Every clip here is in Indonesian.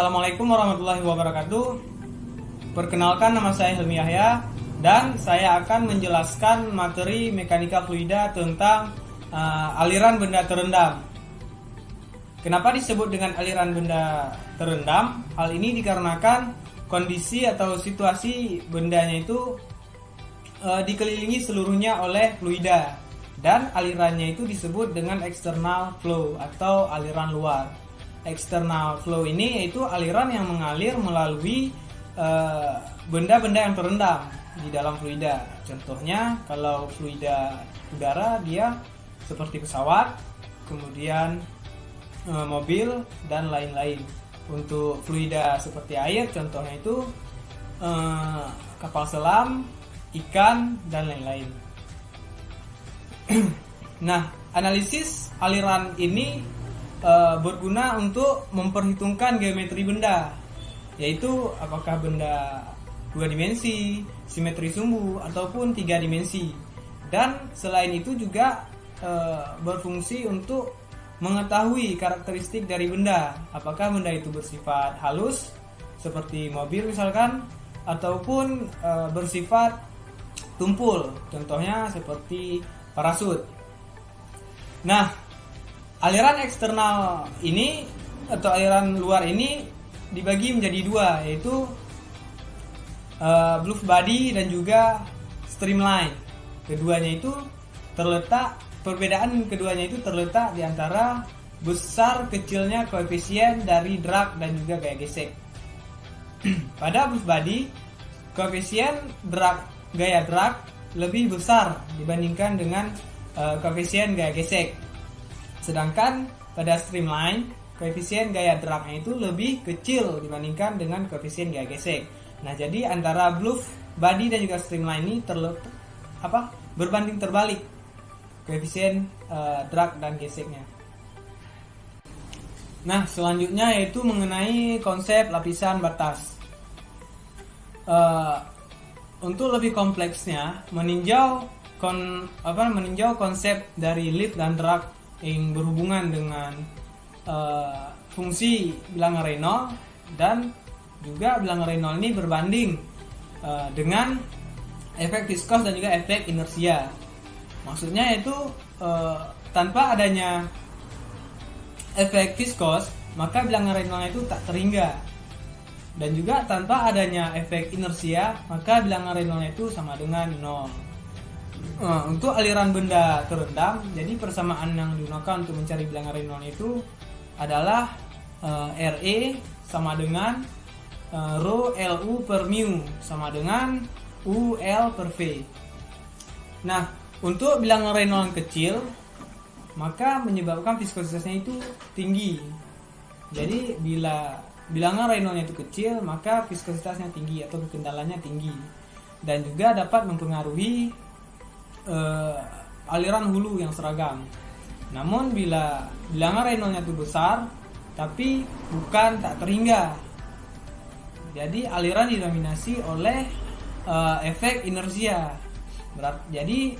Assalamualaikum warahmatullahi wabarakatuh. Perkenalkan, nama saya Helmi Yahya dan saya akan menjelaskan materi mekanika fluida tentang aliran benda terendam. Kenapa disebut dengan aliran benda terendam? Hal ini dikarenakan kondisi atau situasi bendanya itu dikelilingi seluruhnya oleh fluida dan alirannya itu disebut dengan external flow atau aliran luar. External flow ini yaitu aliran yang mengalir melalui benda-benda yang terendam di dalam fluida. Contohnya kalau fluida udara dia seperti pesawat, kemudian mobil dan lain-lain. Untuk fluida seperti air contohnya itu kapal selam, ikan dan lain-lain. Nah, analisis aliran ini berguna untuk memperhitungkan geometri benda, yaitu apakah benda 2 dimensi, simetri sumbu ataupun 3 dimensi. Dan selain itu juga berfungsi untuk mengetahui karakteristik dari benda, apakah benda itu bersifat halus seperti mobil misalkan, ataupun bersifat tumpul, contohnya seperti parasut. Nah, aliran eksternal ini atau aliran luar ini dibagi menjadi dua, yaitu bluff body dan juga streamline. Perbedaan keduanya itu terletak di antara besar kecilnya koefisien dari drag dan juga gaya gesek. Pada bluff body, koefisien gaya drag lebih besar dibandingkan dengan koefisien gaya gesek. Sedangkan pada streamline, koefisien gaya dragnya itu lebih kecil dibandingkan dengan koefisien gaya gesek. Nah, jadi antara bluff body dan juga streamline ini berbanding terbalik koefisien drag dan geseknya. Nah, selanjutnya yaitu mengenai konsep lapisan batas. Untuk lebih kompleksnya, meninjau konsep dari lift dan drag yang berhubungan dengan fungsi bilangan Reynolds, dan juga bilangan Reynolds ini berbanding dengan efek viskos dan juga efek inersia. Maksudnya itu tanpa adanya efek viskos maka bilangan Reynolds itu tak terhingga, dan juga tanpa adanya efek inersia maka bilangan Reynolds itu sama dengan 0. Untuk aliran benda terendam, jadi persamaan yang digunakan untuk mencari bilangan Reynolds itu adalah RE sama dengan rho LU per mu sama dengan UL per V. Nah, untuk bilangan Reynolds kecil maka menyebabkan viskositasnya itu tinggi. Jadi bila bilangan Reynolds itu kecil maka viskositasnya tinggi atau kekendalannya tinggi, dan juga dapat mempengaruhi aliran hulu yang seragam. Namun bila bilangan Reynolds itu besar tapi bukan tak terhingga, jadi aliran didominasi oleh efek inersia. Jadi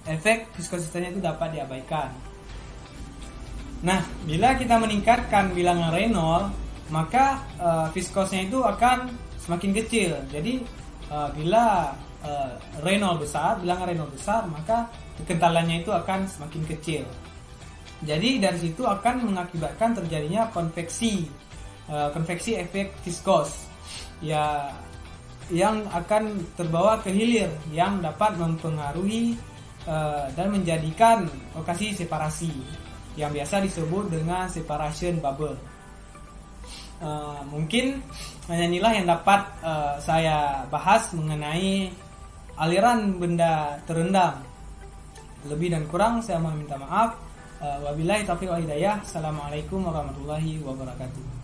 efek viskositasnya itu dapat diabaikan. Nah, bila kita meningkatkan bilangan Reynolds maka viskosnya itu akan semakin kecil. Jadi bila bilangan Reynolds besar maka kekentalannya itu akan semakin kecil. Jadi dari situ akan mengakibatkan terjadinya konveksi efek viskos yang akan terbawa ke hilir, yang dapat mempengaruhi dan menjadikan lokasi separasi yang biasa disebut dengan separation bubble. Mungkin hanya inilah yang dapat saya bahas mengenai aliran benda terendam. Lebih dan kurang saya mohon minta maaf. Wabillahi taufiq wal hidayah. Assalamualaikum warahmatullahi wabarakatuh.